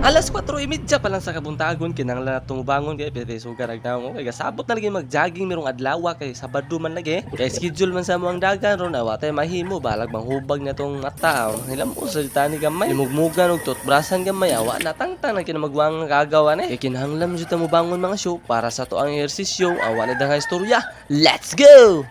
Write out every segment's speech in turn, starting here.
Alas 4:30 pa lang sa kabuntagon kinahanglan natong mubangon kay pwede sugar agnaon kay gasabot na lagi mag-jogging merong adlaw kay Sabado man lagi. Kay schedule man sa mo ang dagan ron awa tay mahimo balag manghubag na tong mata. Hilamo sa tani gamay. Limugmugan og toothbrushan gamay awa na tangtang na kinamagwang gagawa ni. Kay kinahanglan mo jud ta mubangon mga show para sa to ang ehersisyo awa na dang istorya. Let's go.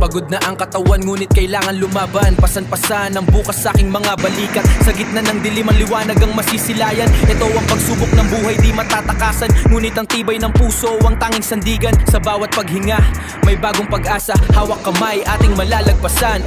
Pagod na ang katawan ngunit kailangan lumaban. Pasan-pasan ang bukas sa aking mga balikat. Sa gitna ng dilim ang liwanag ang masisilayan. Ito ang pagsubok ng buhay di matatakasan. Ngunit ang tibay ng puso ang tanging sandigan. Sa bawat paghinga may bagong pag-asa. Hawak kamay ating malalagpasan.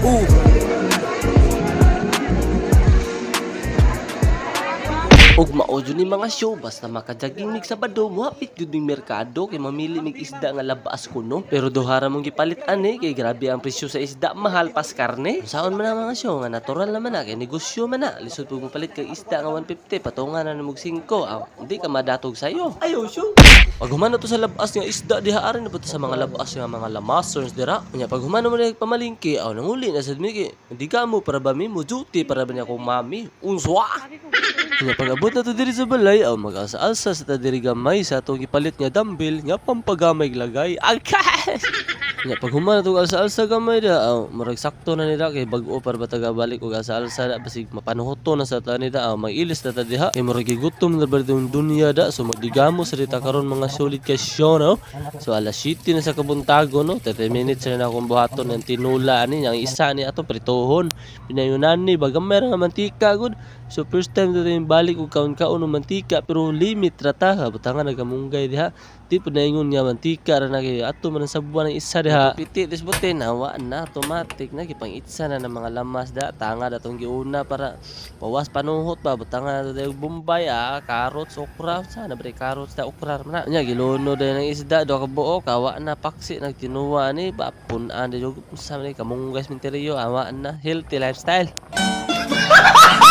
Og mao jud ni mga show basta makajaging mig Sabado muhapit jud ning merkado kay mamili mig isda nga labas kuno pero duhara mong gipalit ani kay grabe ang presyo sa isda mahal pas karne. Saon man ang mga show nga natural naman na kay negosyo man na lisod pug palit kay isda nga 150 patungan na mog 5 hindi ka madatog sayo. Ayo show. Pag humano to sa labas nga isda diha arin na to sa mga labas nga mga lamasers dira. Nya pag humano mo pamalingki nanguli na sad mi kay hindi ka mo para ba mi mo duty para ba niya kong mami unswa. Kaya pag-abot na to diri sa balay, mag-asa-alsa sa ta diri gamay sa atong gipalit nga dumbbell nga pampagamay lagay. Agkas! Kaya pag humana to alsa-alsa gamay da, murag sakto na nila kay bag-o para ba taga balik og alsa-alsa da basig mapanuhoto na sa ta nila, mag-ilis na ta diha. Kay murag gigutom na ba yung dunya da, so magdigamos sa dita karon mga solid kasyon, no? So alas 7 na sa kabuntago, no? 30 minutes na akong buhaton ng tinula ani, yang isa ni ato pritohon. Pinayunan ni bagamay nga mantika gud. So first time dito yung balik og kaon-kaon ng mantika pero limit rata butangan nagamunggay diha. Di po na ingon nga mantika ra na kay ato man sa buwan ng isa diha. Piti disbutin nawa na automatic na gipang itsa na ng mga lamas da tanga datong giuna para pawas panuhot ba butangan na dayo bombay carrots okra sana bre carrots da okra na nya giluno day ng isda do ka buok awa na paksi nagtinuwa ni bapunan dayo sa ni kamunggay minteriyo awa na healthy lifestyle.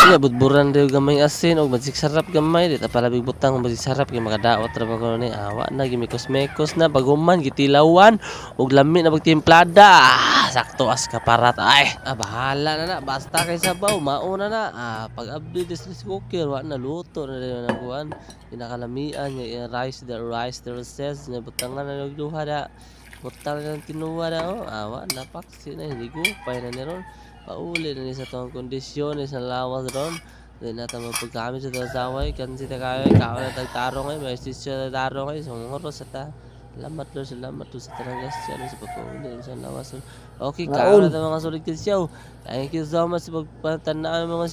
Iya budburan daw gamay asin og magsik sarap gamay di ta palabig butang magsik sarap kay makadaot ra ba ko ni awa na gimikos-mekos na baguman gitilawan og lami na pagtimplada. Sakto as kaparat ay bahala na basta kay sabaw mauna na pag abdi dis cooker wa na luto na dayon ang kuan pinakalamian nga rice the says na butangan na og duha da butang ng tinuwa da awa na paksi na hindi gupay na ni ron. Pauli na ni sa itong kondisyones na lawas ron. Then natin magpagkami sa itong saway. Kansi ta kayo, kawa na tagtarong ay. May sisyo na tarong ay. Sumungoro sa ta. Salamat doon sa talagas siya. Sa papauli sa lawas. Okay, kawa na ito mga sulit kisyaw. Thank you so much sa pagpatanaan mga